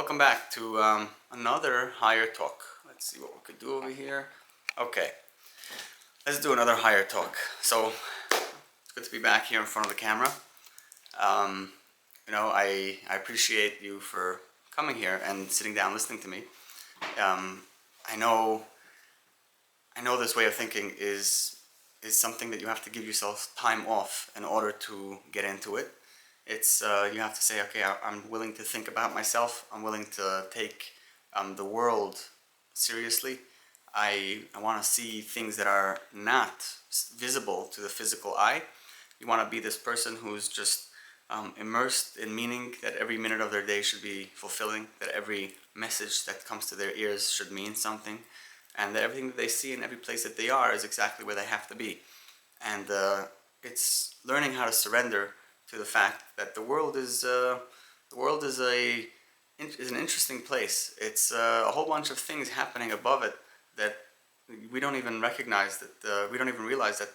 welcome back to another higher talk. Let's see what we could do over here. Okay, let's do another higher talk. So, it's good to be back here in front of the camera. I appreciate you for coming here and sitting down listening to me. I know this way of thinking is something that you have to give yourself time off in order to get into it. It's you have to say, okay, I'm willing to think about myself. I'm willing to take the world seriously. I want to see things that are not visible to the physical eye. You want to be this person who's just immersed in meaning, that every minute of their day should be fulfilling, that every message that comes to their ears should mean something, and that everything that they see in every place that they are is exactly where they have to be. And it's learning how to surrender to the fact that the world is an interesting place. It's a whole bunch of things happening above it that we don't even recognize. That we don't even realize that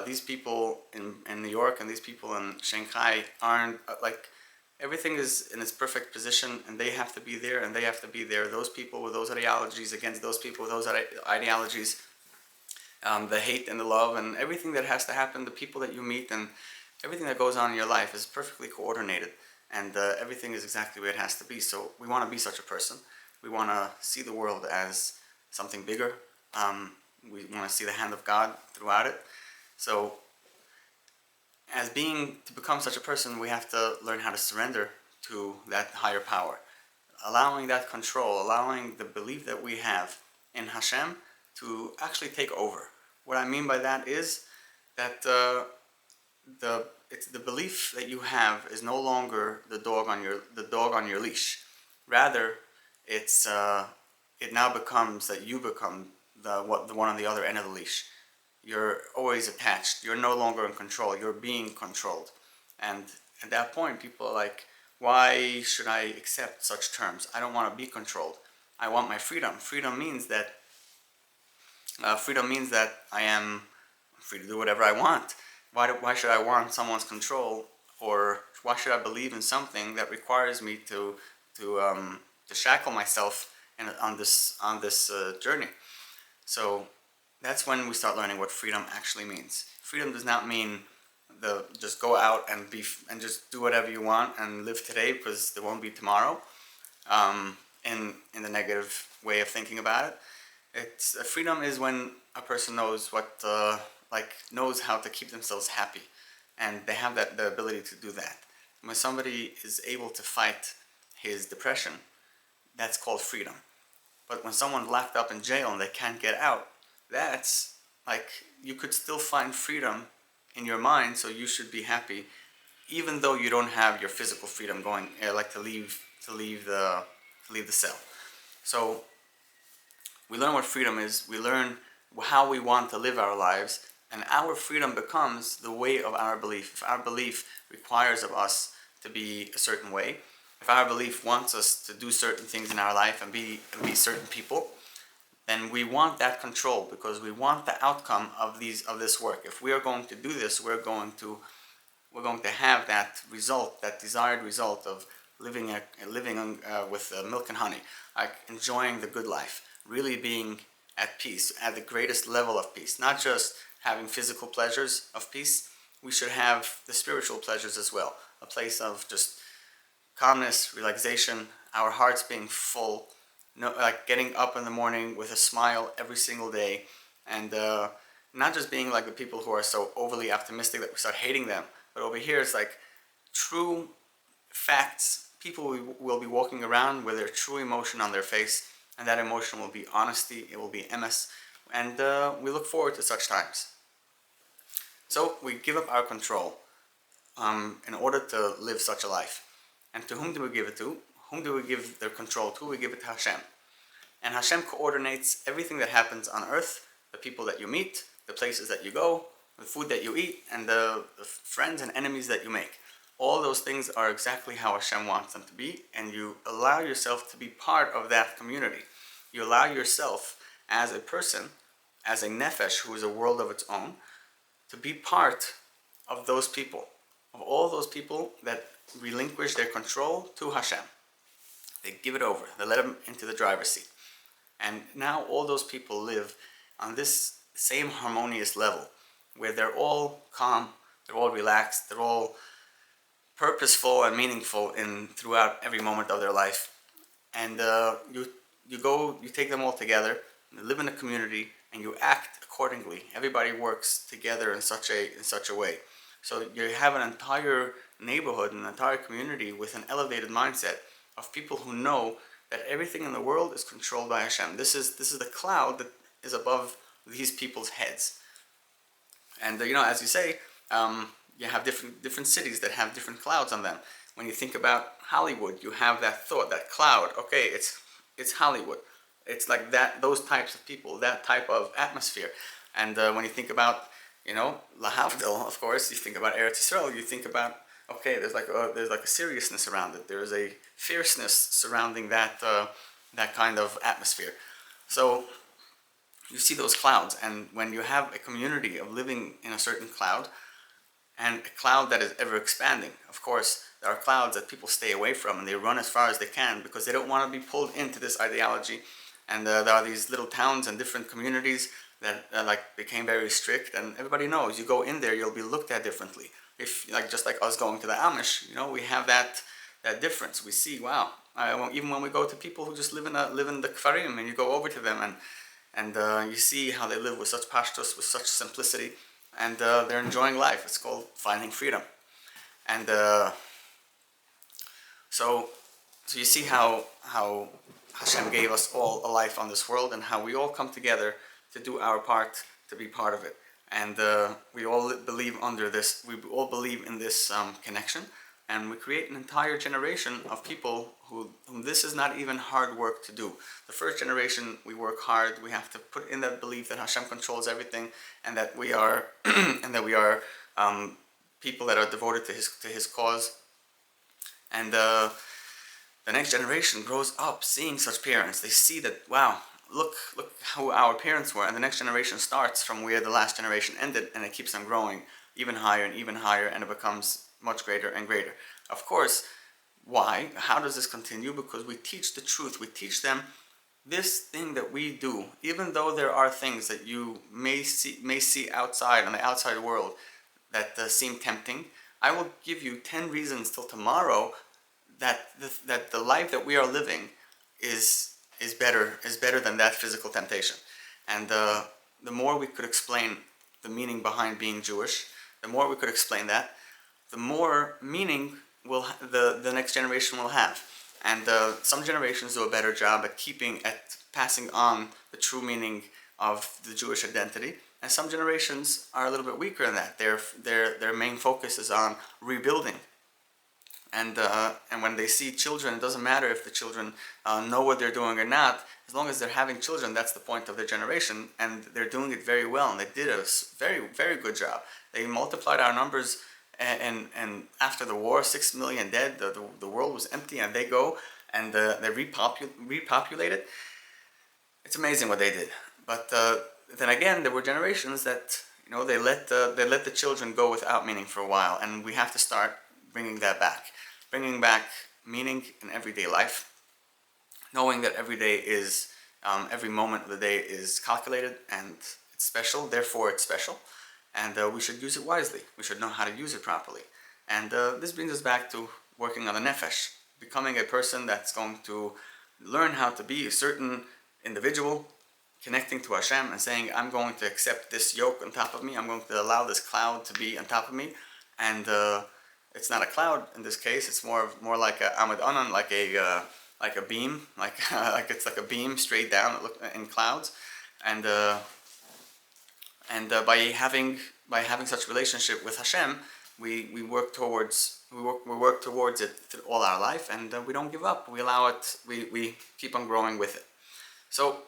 these people in New York and these people in Shanghai aren't like everything is in its perfect position, and they have to be there, and they have to be there. Those people with those ideologies against those people with those ideologies, the hate and the love and everything that has to happen, the people that you meet and everything that goes on in your life is perfectly coordinated, and everything is exactly where it has to be. So we want to be such a person. We want to see the world as something bigger. We want to see the hand of God throughout it. So to become such a person, we have to learn how to surrender to that higher power, allowing that control, allowing the belief that we have in Hashem to actually take over. What I mean by that is that the belief that you have is no longer the dog on your leash. Rather, it now becomes that you become the one on the other end of the leash. You're always attached. You're no longer in control. You're being controlled. And at that point, people are like, why should I accept such terms? I don't want to be controlled. I want my freedom. Freedom means that I am free to do whatever I want. Why should I want someone's control, or why should I believe in something that requires me to shackle myself on this journey? So that's when we start learning what freedom actually means. Freedom does not mean just go out and just do whatever you want and live today because there won't be tomorrow. In the negative way of thinking about it, freedom is when a person knows knows how to keep themselves happy, and they have the ability to do that. When somebody is able to fight his depression, that's called freedom. But when someone's locked up in jail and they can't get out, that's like you could still find freedom in your mind, so you should be happy, even though you don't have your physical freedom going, like to leave the cell. So we learn what freedom is. We learn how we want to live our lives, and our freedom becomes the way of our belief. If our belief requires of us to be a certain way, if our belief wants us to do certain things in our life and be certain people, then we want that control, because we want the outcome of this work. If we are going to do this, we're going to have that result, that desired result of living with milk and honey, like enjoying the good life, really being at peace, at the greatest level of peace. Not just having physical pleasures of peace, we should have the spiritual pleasures as well. A place of just calmness, relaxation, our hearts being full, like getting up in the morning with a smile every single day, and not just being like the people who are so overly optimistic that we start hating them. But over here, it's like true facts. People will be walking around with their true emotion on their face, and that emotion will be honesty, it will be emes, and we look forward to such times. So we give up our control in order to live such a life. And to whom do we give it to? Whom do we give their control to? We give it to Hashem. And Hashem coordinates everything that happens on earth, the people that you meet, the places that you go, the food that you eat, and the friends and enemies that you make. All those things are exactly how Hashem wants them to be, and you allow yourself to be part of that community. You allow yourself as a person, as a nefesh who is a world of its own, to be part of those people, of all those people that relinquish their control to Hashem. They give it over. They let him into the driver's seat. And now all those people live on this same harmonious level where they're all calm, they're all relaxed, they're all purposeful and meaningful throughout every moment of their life. And you take them all together, you live in a community, and you act accordingly. Everybody works together in such a way. So you have an entire neighborhood, an entire community with an elevated mindset of people who know that everything in the world is controlled by Hashem. This is the cloud that is above these people's heads. And as you say, you have different cities that have different clouds on them. When you think about Hollywood, you have that thought, that cloud. Okay, it's Hollywood. It's like that. Those types of people, that type of atmosphere. And when you think about Lahavdil, of course, you think about Eretz Yisrael. You think about, okay, there's like a seriousness around it. There is a fierceness surrounding that kind of atmosphere. So you see those clouds, and when you have a community of living in a certain cloud, and a cloud that is ever expanding, of course, there are clouds that people stay away from, and they run as far as they can because they don't want to be pulled into this ideology. And there are these little towns and different communities that became very strict, and everybody knows you go in there, you'll be looked at differently. If just like us going to the Amish, we have that difference. We see, wow, even when we go to people who just live in the Kfarim, and you go over to them and you see how they live with such pashtus, with such simplicity, and they're enjoying life. It's called finding freedom. And so you see how Hashem gave us all a life on this world, and how we all come together to do our part, to be part of it. And we all believe we all believe in this connection, and we create an entire generation of people whom this is not even hard work to do. The first generation, we work hard. We have to put in that belief that Hashem controls everything, and that we are people that are devoted to His cause. And the next generation grows up seeing such parents. They see that, wow, look how our parents were, and the next generation starts from where the last generation ended, and it keeps on growing even higher, and it becomes much greater and greater. Of course, why? How does this continue? Because we teach the truth. We teach them this thing that we do, even though there are things that you may see outside, in the outside world, that seem tempting. I will give you 10 reasons till tomorrow that the life that we are living is better than that physical temptation. And the more we could explain the meaning behind being Jewish, the more we could explain that, the more meaning the next generation will have. And some generations do a better job at passing on the true meaning of the Jewish identity, and some generations are a little bit weaker in that. Their main focus is on rebuilding. And when they see children, it doesn't matter if the children know what they're doing or not. As long as they're having children, that's the point of their generation, and they're doing it very well. And they did a very, very good job. They multiplied our numbers, and after the war, 6 million dead. The world was empty, and they go and they repopulate it. It's amazing what they did. But then again, there were generations that they let the children go without meaning for a while, and we have to start bringing back meaning in everyday life, knowing that every moment of the day is calculated and it's special, therefore it's special, and we should use it wisely. We should know how to use it properly. And this brings us back to working on the nefesh, becoming a person that's going to learn how to be a certain individual, connecting to Hashem and saying, I'm going to accept this yoke on top of me, I'm going to allow this cloud to be on top of me, and it's not a cloud in this case. It's more like a Amud Anan, like a beam, like it's like a beam straight down in clouds, and by having such relationship with Hashem, we work towards it through all our life, and we don't give up. We allow it. We keep on growing with it. So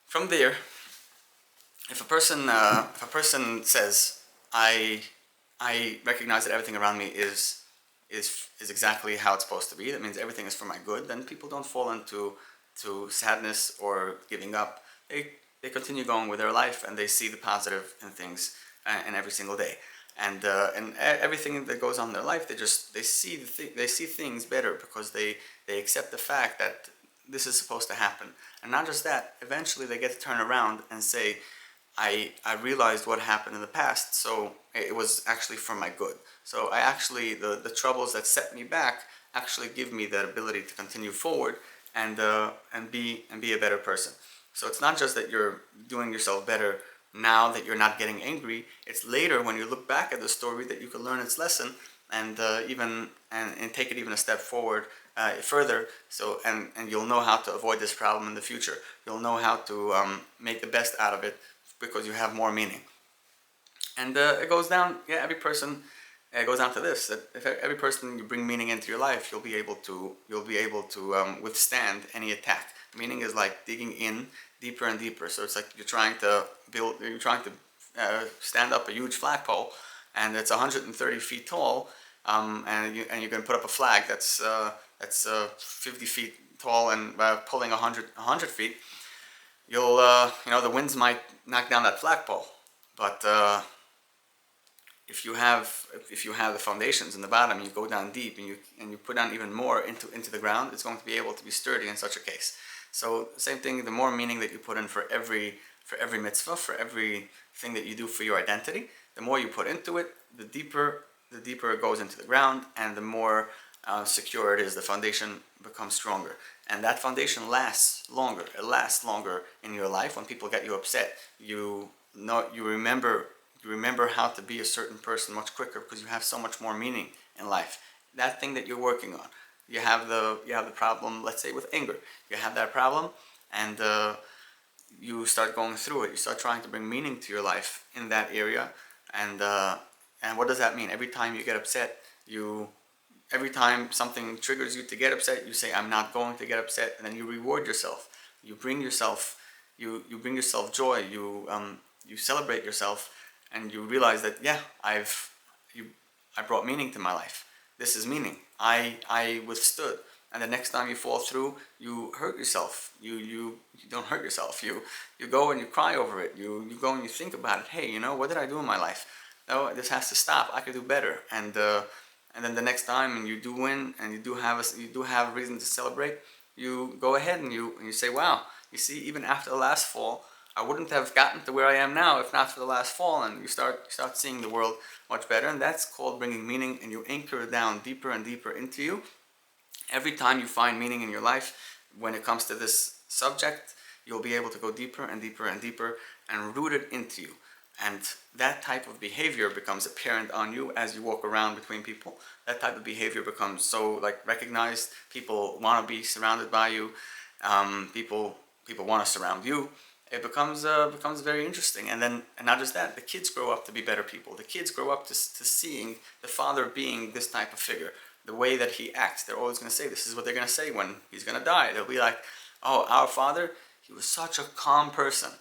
from there, if a person says, I recognize that everything around me is exactly how it's supposed to be, that means everything is for my good, then people don't fall into sadness or giving up. They continue going with their life, and they see the positive in things in every single day. and everything that goes on in their life, they see things better because they accept the fact that this is supposed to happen. And not just that, eventually they get to turn around and say, I realized what happened in the past, so it was actually for my good. So I actually, the troubles that set me back actually give me that ability to continue forward and be a better person. So it's not just that you're doing yourself better now that you're not getting angry. It's later when you look back at the story that you can learn its lesson and take it even a step forward further. So and you'll know how to avoid this problem in the future. You'll know how to make the best out of it because you have more meaning. And it goes down. Yeah, every person. It goes down to this: that if every person you bring meaning into your life, you'll be able to withstand any attack. Meaning is like digging in deeper and deeper. So it's like you're trying to stand up a huge flagpole, and it's 130 feet tall, and you're going to put up a flag that's 50 feet tall and pulling 100 feet. You'll the winds might knock down that flagpole, but if you have the foundations in the bottom, you go down deep and you put down even more into the ground, it's going to be able to be sturdy in such a case. So same thing, the more meaning that you put in for every mitzvah, for every thing that you do for your identity, the more you put into it, the deeper it goes into the ground, and the more secure it is. The foundation becomes stronger, and that foundation lasts longer. It lasts longer in your life. When people get you upset, you remember how to be a certain person much quicker because you have so much more meaning in life. That thing that you're working on, you have the problem. Let's say with anger, you have that problem, and you start going through it. You start trying to bring meaning to your life in that area, and what does that mean? Every time you get upset, every time something triggers you to get upset, you say, "I'm not going to get upset," and then you reward yourself. You bring yourself joy. You celebrate yourself, and you realize that I brought meaning to my life. This is meaning. I withstood. And the next time you fall through, you hurt yourself. You don't hurt yourself. You go and you cry over it. You go and you think about it. Hey, what did I do in my life? No, this has to stop. I could do better. And then the next time, and you do win, and you do have reason to celebrate, you go ahead and you say, wow, you see, even after the last fall, I wouldn't have gotten to where I am now if not for the last fall. And you start seeing the world much better, and that's called bringing meaning. And you anchor down deeper and deeper into you. Every time you find meaning in your life, when it comes to this subject, you'll be able to go deeper and deeper and deeper and root it into you. And that type of behavior becomes apparent on you as you walk around between people. That type of behavior becomes so recognized. People want to be surrounded by you. People want to surround you. It becomes very interesting. And not just that, the kids grow up to be better people. The kids grow up to seeing the father being this type of figure. The way that he acts, they're always going to say, this is what they're going to say when he's going to die. They'll be like, oh, our father, he was such a calm person.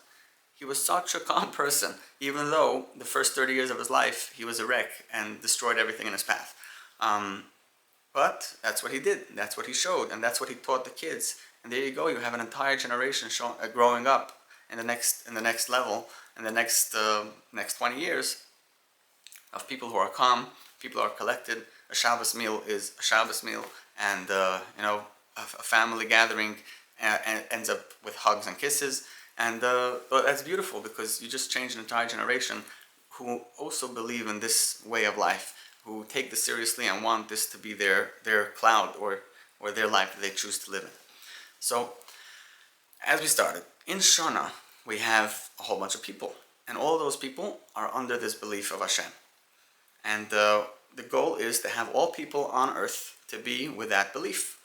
He was such a calm person, even though the first 30 years of his life, he was a wreck and destroyed everything in his path. But that's what he did. That's what he showed. And that's what he taught the kids. And there you go. You have an entire generation growing up in the next level, in the next 20 years of people who are calm, people who are collected. A Shabbos meal is a Shabbos meal, and a family gathering ends up with hugs and kisses, and but that's beautiful because you just changed an entire generation who also believe in this way of life, who take this seriously and want this to be their cloud or their life that they choose to live in. So, as we started, in Shana, we have a whole bunch of people, and all those people are under this belief of Hashem, and the goal is to have all people on earth to be with that belief.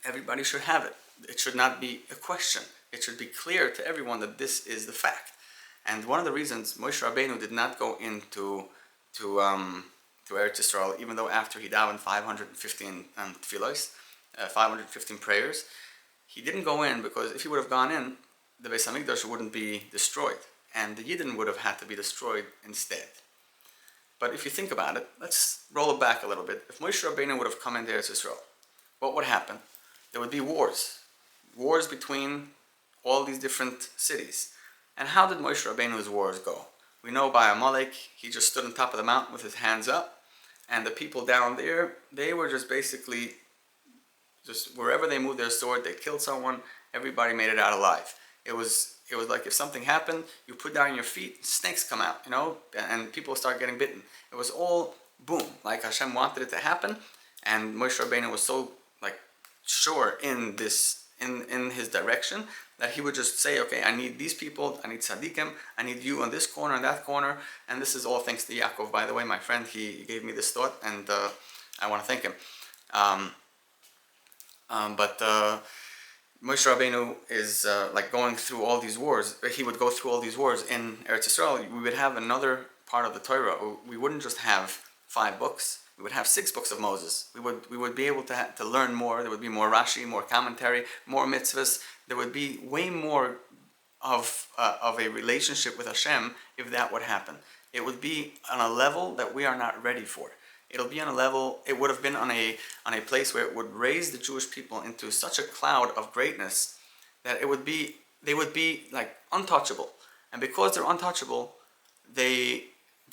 Everybody should have it. It should not be a question. It should be clear to everyone that this is the fact. And one of the reasons Moshe Rabbeinu did not go into Eretz Yisrael, even though after he davened 515 tefillos, 515 prayers, he didn't go in because if he would have gone in, the Beis Hamikdash wouldn't be destroyed, and the Yidden would have had to be destroyed instead. But if you think about it, let's roll it back a little bit. If Moshe Rabbeinu would have come into Eretz Yisrael, what would happen? There would be wars between all these different cities. And how did Moshe Rabbeinu's wars go? We know by Amalek, he just stood on top of the mountain with his hands up, and the people down there, they were just basically, just wherever they moved their sword, they killed someone, everybody made it out alive. It was like if something happened, you put down your feet, snakes come out, and people start getting bitten. It was all boom, like Hashem wanted it to happen, and Moshe Rabbeinu was so like sure in this, in his direction, that he would just say, okay, I need these people, I need tzaddikim, I need you on this corner and that corner, and this is all thanks to Yaakov, by the way, my friend. He gave me this thought, and I want to thank him. But Moshe Rabbeinu is like going through all these wars. He would go through all these wars in Eretz Yisrael. We would have another part of the Torah. We wouldn't just have 5 books. We would have 6 books of Moses. We would be able to learn more. There would be more Rashi, more commentary, more mitzvahs. There would be way more of a relationship with Hashem if that would happen. It would be on a level that we are not ready for. It'll be on a level, it would have been on a place where it would raise the Jewish people into such a cloud of greatness that they would be like untouchable. And because they're untouchable, they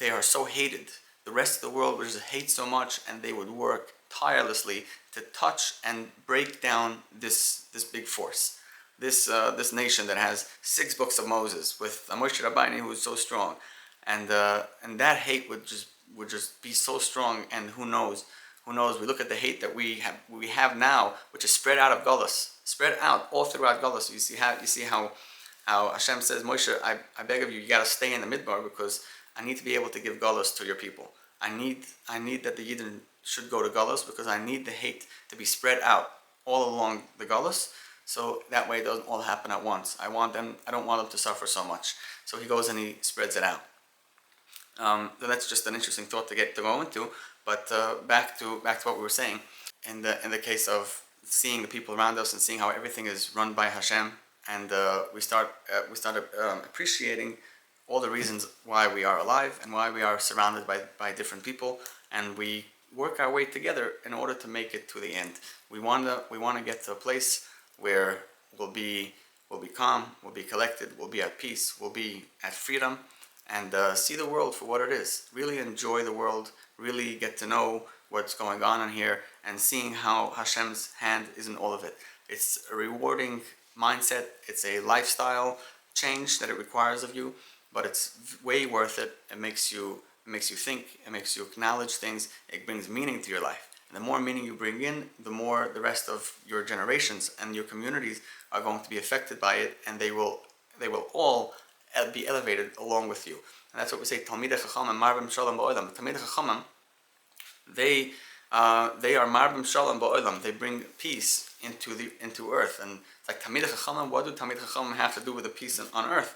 are so hated. The rest of the world would just hate so much, and they would work tirelessly to touch and break down this big force. This nation that has 6 books of Moses with Moshe Rabbeinu, who is so strong, and that hate would just be so strong. And who knows? We look at the hate that we have now, which is spread out of Galus, spread out all throughout Galus. You see how Hashem says, Moshe, I beg of you, you got to stay in the Midbar, because I need to be able to give Galus to your people. I need that the Yidden should go to Galus, because I need the hate to be spread out all along the Galus, so that way it doesn't all happen at once. I don't want them to suffer so much. So he goes and he spreads it out. So that's just an interesting thought to go into. But back to what we were saying, in the case of seeing the people around us and seeing how everything is run by Hashem, and we started appreciating all the reasons why we are alive and why we are surrounded by different people, and we work our way together in order to make it to the end. We want to get to a place where we'll be calm, we'll be collected, we'll be at peace, we'll be at freedom, and see the world for what it is. Really enjoy the world, really get to know what's going on in here, and seeing how Hashem's hand is in all of it. It's a rewarding mindset, it's a lifestyle change that it requires of you, but it's way worth it. It makes you think, it makes you acknowledge things, it brings meaning to your life. And the more meaning you bring in, the more the rest of your generations and your communities are going to be affected by it, and they will all be elevated along with you. And that's what we say, Talmidei Chachamim Marbim Shalom Ba'olam. Talmidei Chachamim, they are Marbim Shalom Ba'olam. They bring peace into earth. And it's like Talmidei Chachamim, what do Talmidei Chachamim have to do with the peace on earth?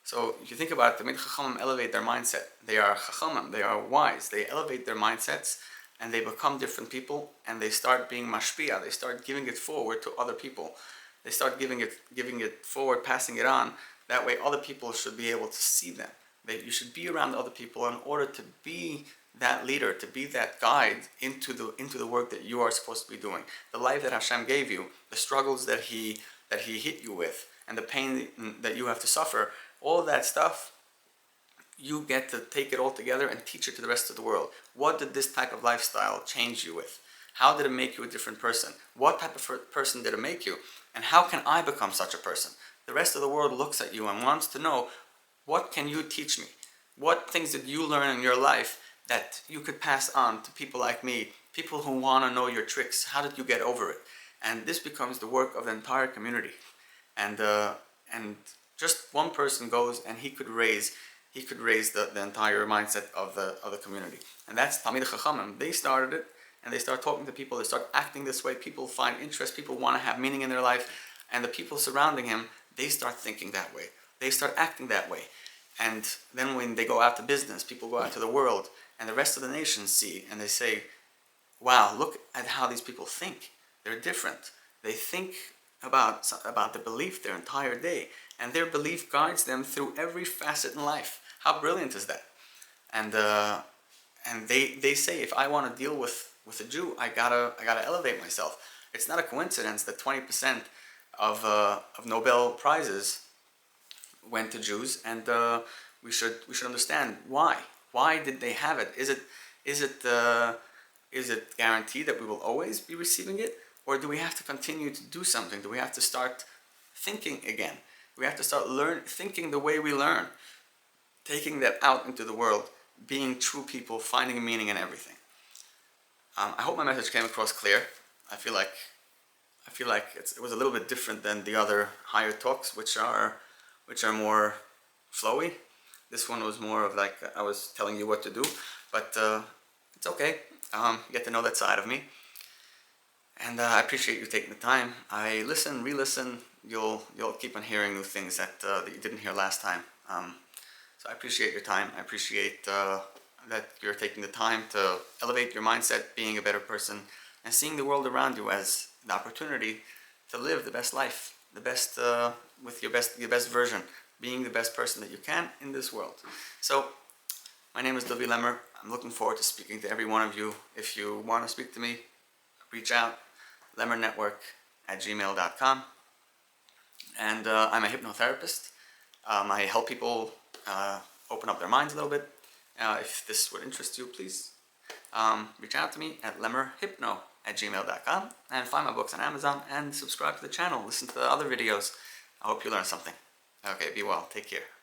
So if you think about it, Talmidei Chachamim elevate their mindset. They are Chachamim, they are wise. They elevate their mindsets, and they become different people, and they start being mashpia. They start giving it forward to other people. They start giving it forward, passing it on. That way other people should be able to see them. You should be around other people in order to be that leader, to be that guide into the work that you are supposed to be doing. The life that Hashem gave you, the struggles that He hit you with, and the pain that you have to suffer, all of that stuff, you get to take it all together and teach it to the rest of the world. What did this type of lifestyle change you with? How did it make you a different person? What type of person did it make you? And how can I become such a person? The rest of the world looks at you and wants to know, what can you teach me? What things did you learn in your life that you could pass on to people like me, people who want to know your tricks? How did you get over it? And this becomes the work of the entire community. And just one person goes and he could raise the entire mindset of the community. And that's Talmidei Chachamim. They started it, and they start talking to people, they start acting this way, people find interest, people want to have meaning in their life, and the people surrounding him, they start thinking that way. They start acting that way. And then when they go out to business, people go out to the world, and the rest of the nations see, and they say, wow, look at how these people think. They're different. They think about the belief their entire day, and their belief guides them through every facet in life. How brilliant is that? And they say, if I want to deal with a Jew, I gotta elevate myself. It's not a coincidence that 20% of Nobel prizes went to Jews, and we should understand why. Why did they have it? Is it guaranteed that we will always be receiving it, or do we have to continue to do something? Do we have to start thinking again? We have to start thinking the way we learn, taking that out into the world, being true people, finding meaning in everything. I hope my message came across clear. I feel like it was a little bit different than the other higher talks, which are more flowy. This one was more of like I was telling you what to do, but it's okay. You get to know that side of me, and I appreciate you taking the time. I listen, re-listen. You'll keep on hearing new things that you didn't hear last time. So I appreciate your time. I appreciate that you're taking the time to elevate your mindset, being a better person, and seeing the world around you as the opportunity to live the best life, the best with your best version, being the best person that you can in this world. So my name is Lemmer. I'm looking forward to speaking to every one of you. If you want to speak to me, reach out, lemmernetwork@gmail.com. And I'm a hypnotherapist. I help people open up their minds a little bit. If this would interest you, please reach out to me at lemmerhypno@gmail.com and find my books on Amazon and subscribe to the channel. Listen to the other videos. I hope you learned something. Okay, be well. Take care.